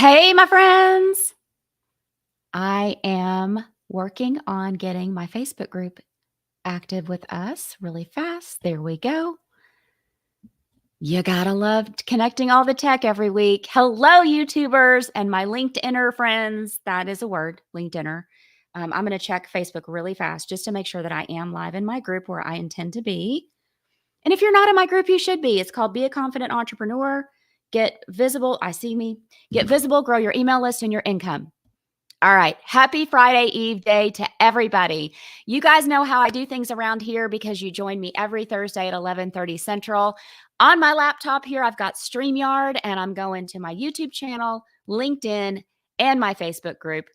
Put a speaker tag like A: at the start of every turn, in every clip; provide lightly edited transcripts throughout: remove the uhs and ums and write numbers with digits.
A: Hey, my friends. I am working on getting my Facebook group active with us really fast. There we go. You gotta love connecting all the tech every week. Hello, YouTubers and my LinkedIner friends. That is a word, LinkedIner. I'm going to check Facebook really fast just to make sure that I am live in my group where I intend to be. And if you're not in my group, you should be. It's called Be a Confident Entrepreneur. Get visible. I see me. Get visible, grow your email list and your income. All right. Happy Friday Eve day to everybody. You guys know how I do things around here because you join me every Thursday at 11:30 Central. On my laptop here, I've got StreamYard and I'm going to my YouTube channel, LinkedIn, and my Facebook group.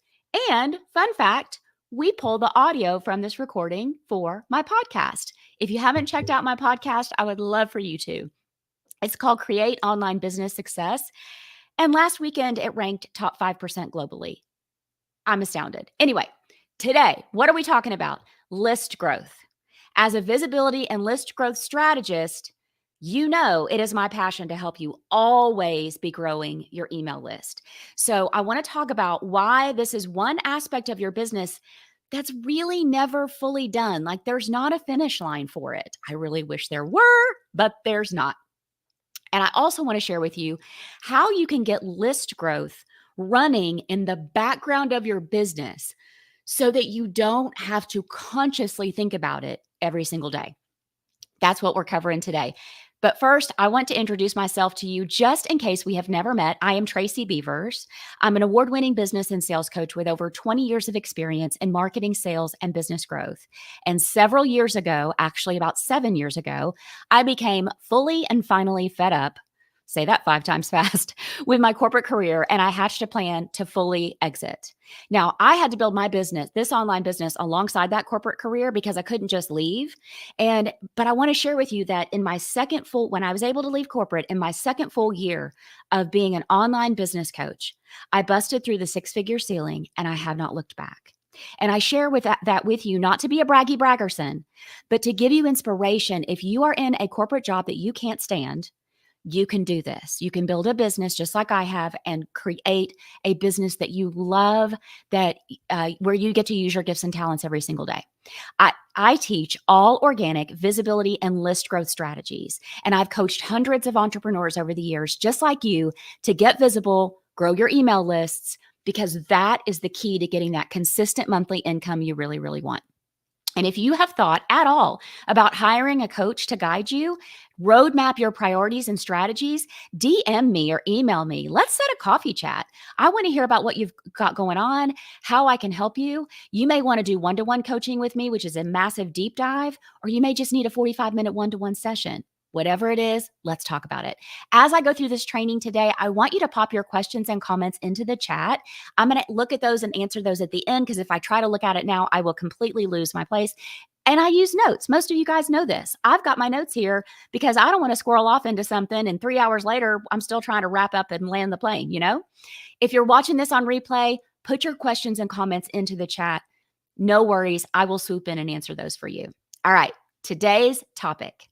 A: And fun fact, we pull the audio from this recording for my podcast. If you haven't checked out my podcast, I would love for you to. It's called Create Online Business Success. And last weekend, it ranked top 5% globally. I'm astounded. Anyway, today, what are we talking about? List growth. As a visibility and list growth strategist, you know it is my passion to help you always be growing your email list. So I want to talk about why this is one aspect of your business that's really never fully done. Like there's not a finish line for it. I really wish there were, but there's not. And I also want to share with you how you can get list growth running in the background of your business so that you don't have to consciously think about it every single day. That's what we're covering today. But first, I want to introduce myself to you just in case we have never met. I am Tracy Beavers. I'm an award-winning business and sales coach with over 20 years of experience in marketing, sales, and business growth. And several years ago, actually about 7 years ago, I became fully and finally fed up, say that 5 times fast, with my corporate career, and I hatched a plan to fully exit. Now, I had to build my business, this online business, alongside that corporate career because I couldn't just leave. But I want to share with you that when I was able to leave corporate in my second full year of being an online business coach, I busted through the 6-figure ceiling and I have not looked back. And I share that with you, not to be a braggy braggerson, but to give you inspiration. If you are in a corporate job that you can't stand, you can do this. You can build a business just like I have and create a business that you love, where you get to use your gifts and talents every single day. I teach all organic visibility and list growth strategies. And I've coached hundreds of entrepreneurs over the years, just like you, to get visible, grow your email lists, because that is the key to getting that consistent monthly income you really, really want. And if you have thought at all about hiring a coach to guide you, roadmap your priorities and strategies, DM me or email me. Let's set a coffee chat. I want to hear about what you've got going on, how I can help you. You may want to do one-to-one coaching with me, which is a massive deep dive, or you may just need a 45-minute one-to-one session. Whatever it is, let's talk about it. As I go through this training today, I want you to pop your questions and comments into the chat. I'm going to look at those and answer those at the end, because if I try to look at it now, I will completely lose my place. And I use notes. Most of you guys know this. I've got my notes here because I don't want to squirrel off into something and 3 hours later, I'm still trying to wrap up and land the plane, you know? If you're watching this on replay, put your questions and comments into the chat. No worries. I will swoop in and answer those for you. All right. Today's topic.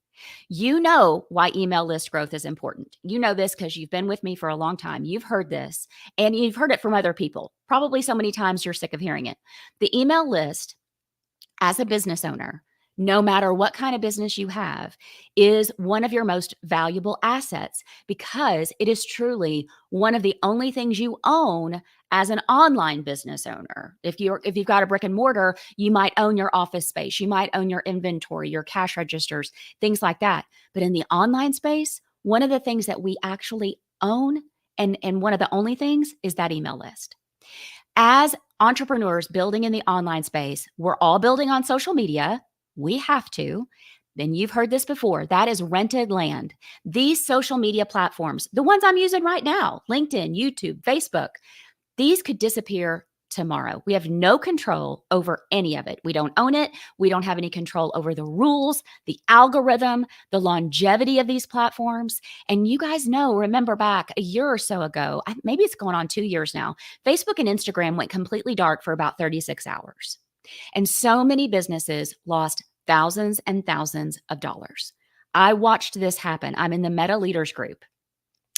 A: You know why email list growth is important. You know this because you've been with me for a long time. You've heard this and you've heard it from other people, probably so many times you're sick of hearing it. The email list, as a business owner, no matter what kind of business you have, is one of your most valuable assets because it is truly one of the only things you own as an online business owner. If you've got a brick and mortar, you might own your office space, you might own your inventory, your cash registers, things like that. But in the online space, one of the things that we actually own, and one of the only things, is that email list. As entrepreneurs building in the online space, we're all building on social media. We have to. Then you've heard this before. That is rented land. These social media platforms, the ones I'm using right now, LinkedIn, YouTube, Facebook, these could disappear tomorrow. We have no control over any of it. We don't own it. We don't have any control over the rules, the algorithm, the longevity of these platforms. And you guys know, remember back a year or so ago, maybe it's going on 2 years now, Facebook and Instagram went completely dark for about 36 hours. And so many businesses lost thousands and thousands of dollars. I watched this happen. I'm in the Meta Leaders group.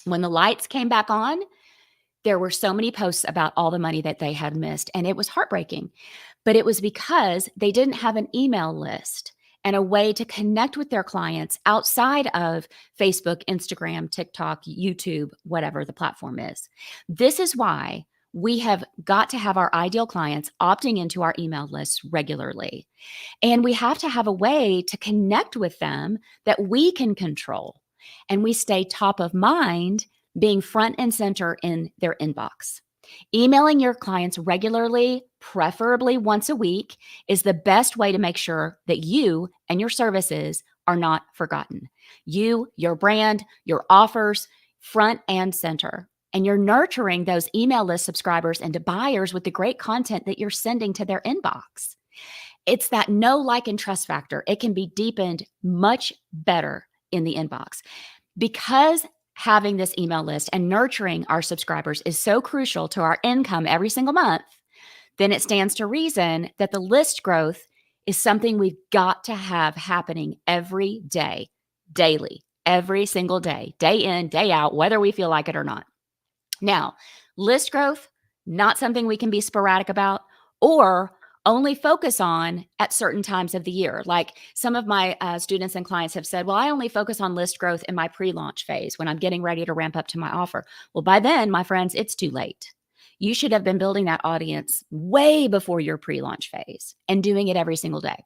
A: When the lights came back on, There were so many posts about all the money that they had missed, and it was heartbreaking. But it was because they didn't have an email list and a way to connect with their clients outside of Facebook, Instagram, TikTok, YouTube, whatever the platform is. This is why we have got to have our ideal clients opting into our email lists regularly. And we have to have a way to connect with them that we can control. And we stay top of mind, being front and center in their inbox. Emailing your clients regularly, preferably once a week, is the best way to make sure that you and your services are not forgotten. You, your brand, your offers, front and center. And you're nurturing those email list subscribers into buyers with the great content that you're sending to their inbox. It's that know, like, and trust factor. It can be deepened much better in the inbox. Because having this email list and nurturing our subscribers is so crucial to our income every single month, then it stands to reason that the list growth is something we've got to have happening every day, daily, every single day in, day out, whether we feel like it or not. Now, list growth, not something we can be sporadic about or only focus on at certain times of the year. Like some of my students and clients have said, well, I only focus on list growth in my pre-launch phase when I'm getting ready to ramp up to my offer. Well, by then, my friends, it's too late. You should have been building that audience way before your pre-launch phase and doing it every single day.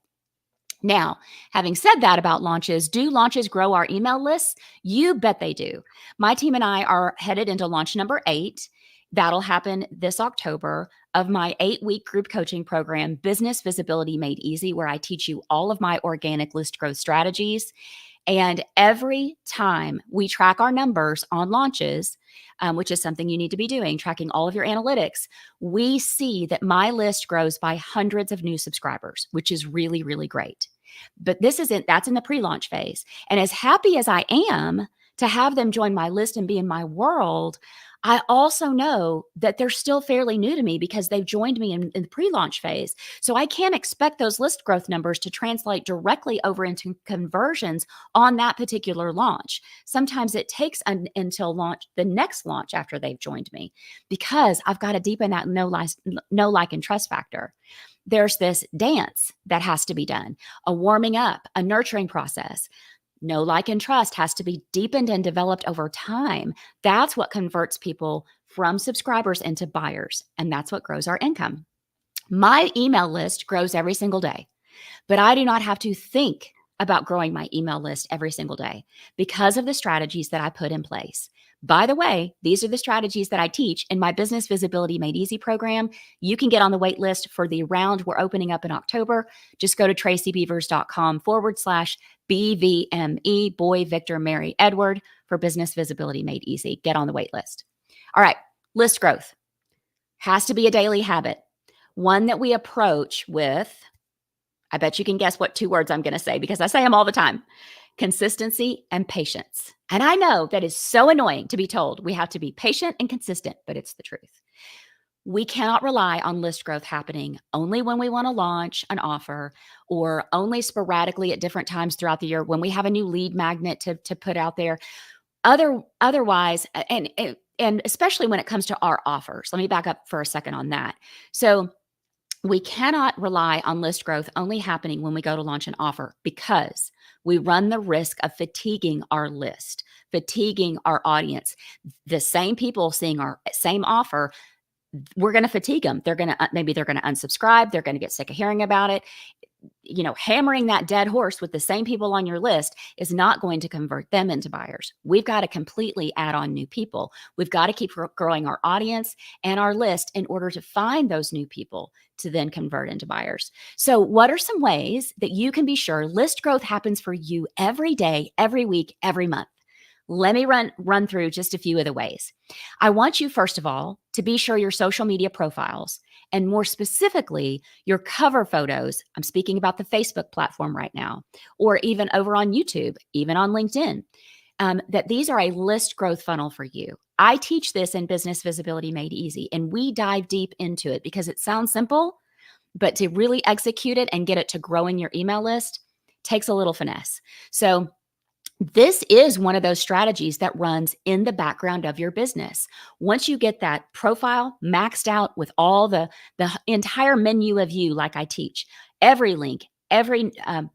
A: Now, having said that about launches, do launches grow our email lists? You bet they do. My team and I are headed into launch number 8. That'll happen this October of my 8-week group coaching program, Business Visibility Made Easy, where I teach you all of my organic list growth strategies. And every time we track our numbers on launches, which is something you need to be doing, tracking all of your analytics, we see that my list grows by hundreds of new subscribers, which is really, really great. But that's in the pre-launch phase. And as happy as I am to have them join my list and be in my world, I also know that they're still fairly new to me because they've joined me in the pre-launch phase. So I can't expect those list growth numbers to translate directly over into conversions on that particular launch. Sometimes it takes until the next launch after they've joined me, because I've got to deepen that know, like, and trust factor. There's this dance that has to be done, a warming up, a nurturing process. Know, like, and trust has to be deepened and developed over time. That's what converts people from subscribers into buyers, and that's what grows our income. My email list grows every single day, but I do not have to think about growing my email list every single day because of the strategies that I put in place. By the way, these are the strategies that I teach in my Business Visibility Made Easy program. You can get on the wait list for the round we're opening up in October. Just go to tracybeavers.com/BVME, Boy, Victor, Mary, Edward, for Business Visibility Made Easy. Get on the wait list. All right, list growth has to be a daily habit, one that we approach with, I bet you can guess what 2 words I'm going to say because I say them all the time: consistency and patience. And I know that is so annoying to be told we have to be patient and consistent, but it's the truth. We cannot rely on list growth happening only when we want to launch an offer or only sporadically at different times throughout the year when we have a new lead magnet to put out there. Otherwise, and especially when it comes to our offers. Let me back up for a second on that. So we cannot rely on list growth only happening when we go to launch an offer, because we run the risk of fatiguing our list, fatiguing our audience. The same people seeing our same offer, we're going to fatigue them. Maybe they're going to unsubscribe. They're going to get sick of hearing about it. Hammering that dead horse with the same people on your list is not going to convert them into buyers. We've got to completely add on new people. We've got to keep growing our audience and our list in order to find those new people to then convert into buyers. So what are some ways that you can be sure list growth happens for you every day, every week, every month? Let me run through just a few of the ways. I want you, first of all, to be sure your social media profiles, and more specifically, your cover photos. I'm speaking about the Facebook platform right now, or even over on YouTube, even on LinkedIn, that these are a list growth funnel for you. I teach this in Business Visibility Made Easy, and we dive deep into it because it sounds simple, but to really execute it and get it to grow in your email list takes a little finesse. So This is one of those strategies that runs in the background of your business. Once you get that profile maxed out with all the entire menu of you, like I teach, every link, every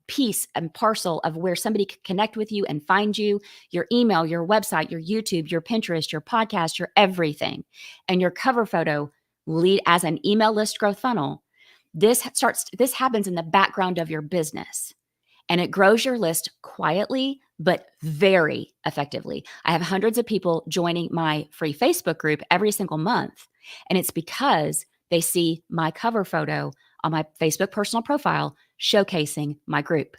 A: piece and parcel of where somebody can connect with you and find you, your email, your website, your YouTube, your Pinterest, your podcast, your everything, and your cover photo lead as an email list growth funnel. This happens in the background of your business, and it grows your list quietly, but very effectively. I have hundreds of people joining my free Facebook group every single month. And it's because they see my cover photo on my Facebook personal profile showcasing my group.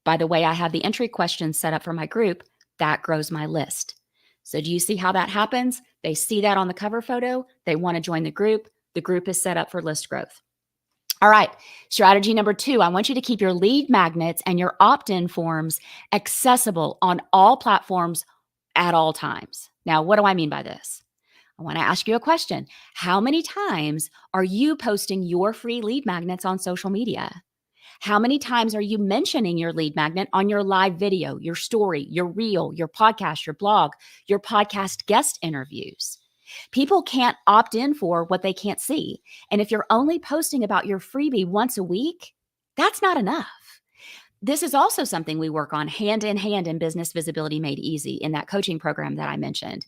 A: By the way, I have the entry questions set up for my group. That grows my list. So do you see how that happens? They see that on the cover photo. They want to join the group. The group is set up for list growth. All right, strategy number 2, I want you to keep your lead magnets and your opt-in forms accessible on all platforms at all times. Now, what do I mean by this? I want to ask you a question. How many times are you posting your free lead magnets on social media? How many times are you mentioning your lead magnet on your live video, your story, your reel, your podcast, your blog, your podcast guest interviews? People can't opt in for what they can't see. And if you're only posting about your freebie once a week, that's not enough. This is also something we work on hand in hand in Business Visibility Made Easy in that coaching program that I mentioned.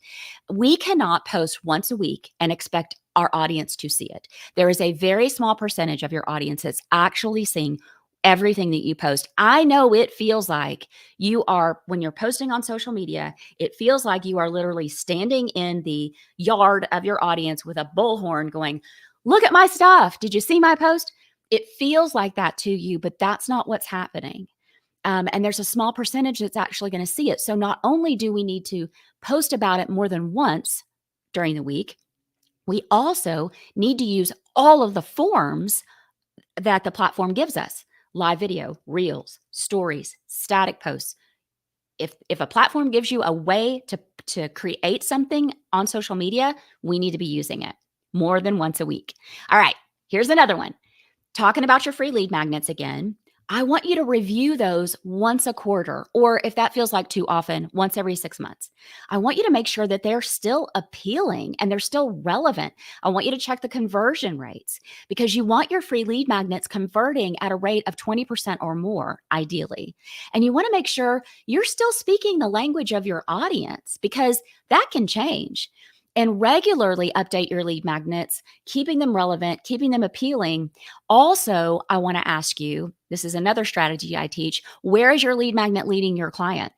A: We cannot post once a week and expect our audience to see it. There is a very small percentage of your audience that's actually seeing everything that you post. I know it feels like you are, when you're posting on social media, it feels like you are literally standing in the yard of your audience with a bullhorn going, look at my stuff. Did you see my post? It feels like that to you, but that's not what's happening. And there's a small percentage that's actually going to see it. So not only do we need to post about it more than once during the week, we also need to use all of the forms that the platform gives us: live video, reels, stories, static posts. If a platform gives you a way to create something on social media, we need to be using it more than once a week. All right, here's another one. Talking about your free lead magnets again, I want you to review those once a quarter, or if that feels like too often, once every 6 months. I want you to make sure that they're still appealing and they're still relevant. I want you to check the conversion rates, because you want your free lead magnets converting at a rate of 20% or more, ideally. And you want to make sure you're still speaking the language of your audience, because that can change. And regularly update your lead magnets, keeping them relevant, keeping them appealing. Also, I want to ask you, this is another strategy I teach: where is your lead magnet leading your client?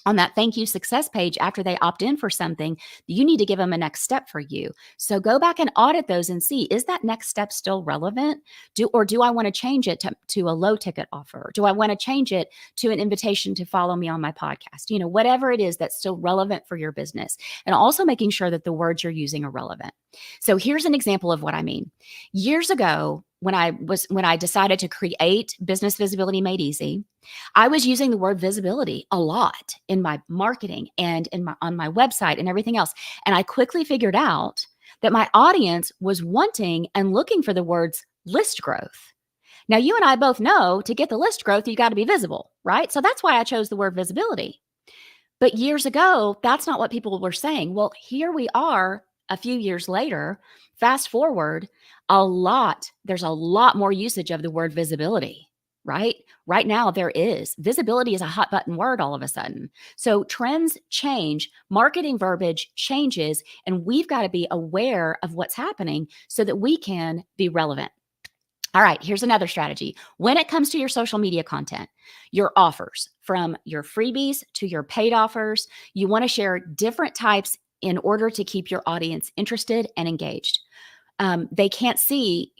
A: On that thank you success page, after they opt in for something, you need to give them a next step for you. So go back and audit those and see, is that next step still relevant? Do I want to change it to a low ticket offer? Do I want to change it to an invitation to follow me on my podcast? Whatever it is that's still relevant for your business. And also making sure that the words you're using are relevant. So here's an example of what I mean. Years ago, when I decided to create Business Visibility Made Easy, I was using the word visibility a lot in my marketing and on my website and everything else. And I quickly figured out that my audience was wanting and looking for the words list growth. Now, you and I both know to get the list growth, you got to be visible, right? So that's why I chose the word visibility. But years ago, that's not what people were saying. Well, here we are a few years later. Fast forward, there's a lot more usage of the word visibility, right? Right now, there is. Visibility is a hot button word all of a sudden. So trends change, marketing verbiage changes, and we've got to be aware of what's happening so that we can be relevant. All right, here's another strategy. When it comes to your social media content, your offers, from your freebies to your paid offers, you want to share different types in order to keep your audience interested and engaged. They can't see,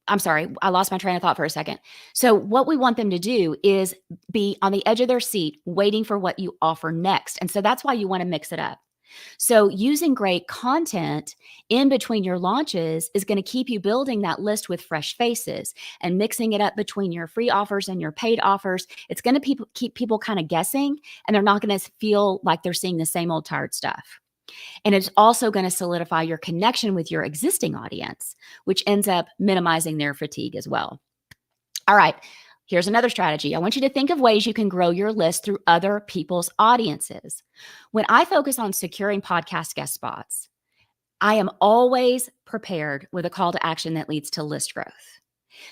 A: I'm sorry, I lost my train of thought for a second. So what we want them to do is be on the edge of their seat, waiting for what you offer next. And so that's why you want to mix it up. So using great content in between your launches is going to keep you building that list with fresh faces, and mixing it up between your free offers and your paid offers. It's going to keep people kind of guessing, and they're not going to feel like they're seeing the same old tired stuff. And it's also going to solidify your connection with your existing audience, which ends up minimizing their fatigue as well. All right. Here's another strategy. I want you to think of ways you can grow your list through other people's audiences. When I focus on securing podcast guest spots, I am always prepared with a call to action that leads to list growth.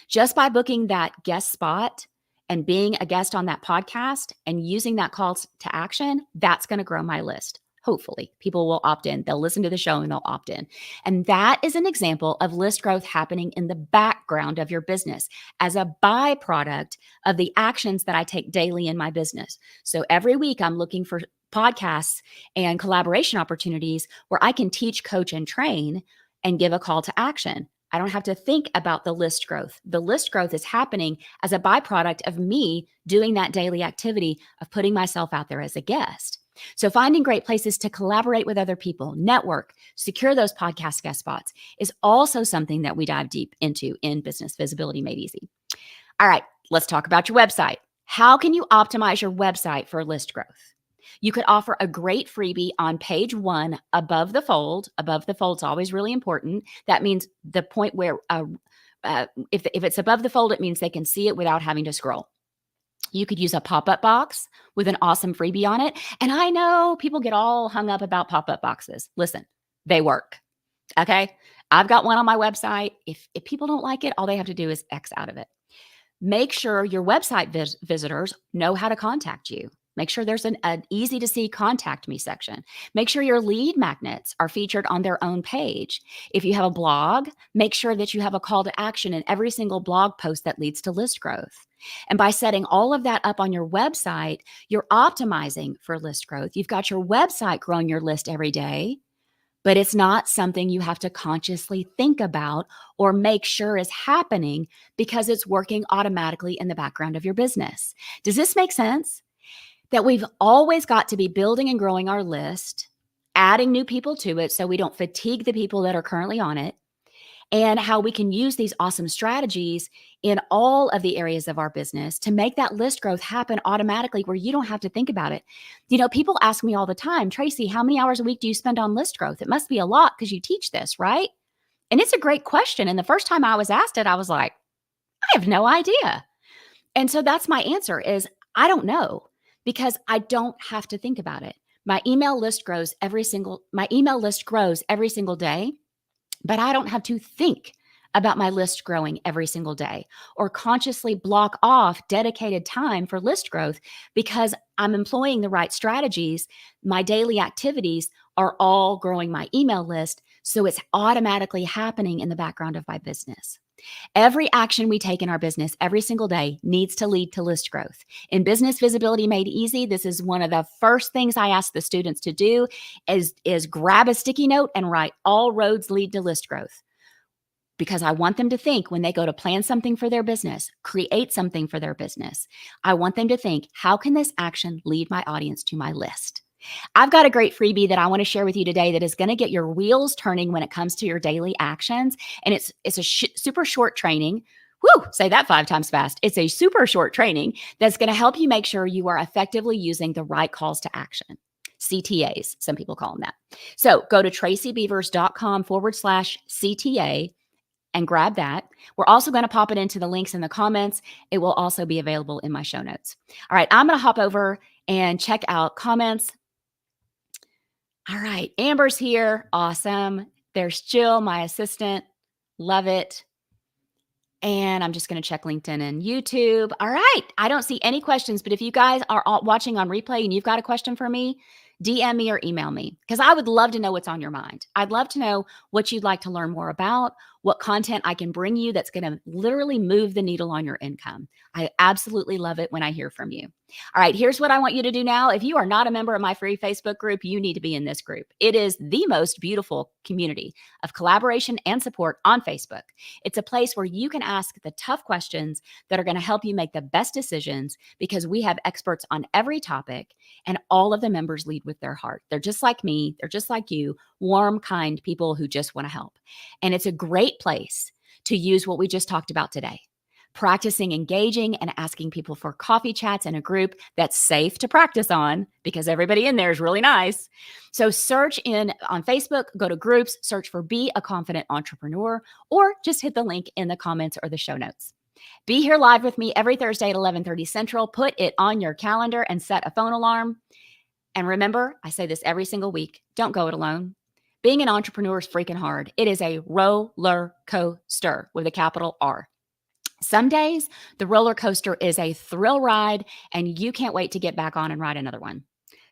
A: Just by booking that guest spot and being a guest on that podcast and using that call to action, that's going to grow my list. Hopefully, people will opt in. They'll listen to the show and they'll opt in. And that is an example of list growth happening in the background of your business as a byproduct of the actions that I take daily in my business. So every week, I'm looking for podcasts and collaboration opportunities where I can teach, coach, and train and give a call to action. I don't have to think about the list growth. The list growth is happening as a byproduct of me doing that daily activity of putting myself out there as a guest. So finding great places to collaborate with other people, network, secure those podcast guest spots is also something that we dive deep into in Business Visibility Made Easy. All right, let's talk about your website. How can you optimize your website for list growth? You could offer a great freebie on page 1 above the fold. Above the fold is always really important. That means the point where if it's above the fold, it means they can see it without having to scroll. You could use a pop-up box with an awesome freebie on it. And I know people get all hung up about pop-up boxes. Listen, they work. Okay. I've got one on my website. If people don't like it, all they have to do is X out of it. Make sure your website visitors know how to contact you. Make sure there's an easy to see contact me section. Make sure your lead magnets are featured on their own page. If you have a blog, make sure that you have a call to action in every single blog post that leads to list growth. And by setting all of that up on your website, you're optimizing for list growth. You've got your website growing your list every day, but it's not something you have to consciously think about or make sure is happening because it's working automatically in the background of your business. Does this make sense? That we've always got to be building and growing our list, adding new people to it so we don't fatigue the people that are currently on it, and how we can use these awesome strategies in all of the areas of our business to make that list growth happen automatically where you don't have to think about it. You know, people ask me all the time, Tracy, how many hours a week do you spend on list growth? It must be a lot because you teach this, right? And it's a great question. And the first time I was asked it, I was like, I have no idea. And so that's my answer is I don't know because I don't have to think about it. My email list grows every single day, but I don't have to think about my list growing every single day or consciously block off dedicated time for list growth because I'm employing the right strategies. My daily activities are all growing my email list, so it's automatically happening in the background of my business. Every action we take in our business every single day needs to lead to list growth. In Business Visibility Made Easy, this is one of the first things I ask the students to do is grab a sticky note and write all roads lead to list growth. Because I want them to think when they go to plan something for their business, create something for their business, I want them to think, how can this action lead my audience to my list? I've got a great freebie that I want to share with you today that is going to get your wheels turning when it comes to your daily actions. And it's a super short training. Woo, say that 5 times fast. It's a super short training that's going to help you make sure you are effectively using the right calls to action. CTAs, some people call them that. So go to tracybeavers.com/CTA and grab that. We're also going to pop it into the links in the comments. It will also be available in my show notes. All right, I'm going to hop over and check out comments. All right, Amber's here. Awesome. There's Jill, my assistant. Love it. And I'm just going to check LinkedIn and YouTube. All right. I don't see any questions, but if you guys are watching on replay and you've got a question for me, DM me or email me because I would love to know what's on your mind. I'd love to know what you'd like to learn more about, what content I can bring you that's going to literally move the needle on your income. I absolutely love it when I hear from you. All right, here's what I want you to do now. If you are not a member of my free Facebook group, you need to be in this group. It is the most beautiful community of collaboration and support on Facebook. It's a place where you can ask the tough questions that are going to help you make the best decisions because we have experts on every topic and all of the members lead with their heart. They're just like me. They're just like you, warm, kind people who just want to help. And it's a great place to use what we just talked about today. Practicing engaging and asking people for coffee chats in a group that's safe to practice on because everybody in there is really nice. So search on Facebook, go to groups, search for Be a Confident Entrepreneur, or just hit the link in the comments or the show notes. Be here live with me every Thursday at 11:30 Central. Put it on your calendar and set a phone alarm. And remember, I say this every single week, don't go it alone. Being an entrepreneur is freaking hard. It is a roller coaster with a capital R. Some days, the roller coaster is a thrill ride, and you can't wait to get back on and ride another one.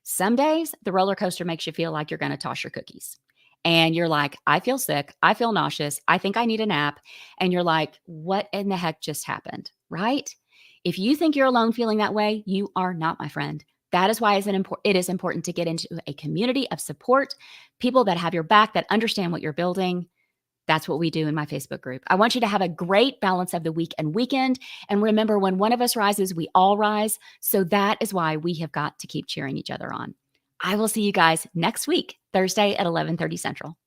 A: Some days, the roller coaster makes you feel like you're going to toss your cookies. And you're like, I feel sick. I feel nauseous. I think I need a nap. And you're like, what in the heck just happened? Right? If you think you're alone feeling that way, you are not, my friend. That is why it is important to get into a community of support, people that have your back, that understand what you're building. That's what we do in my Facebook group. I want you to have a great balance of the week and weekend. And remember, when one of us rises, we all rise. So that is why we have got to keep cheering each other on. I will see you guys next week, Thursday at 11:30 Central.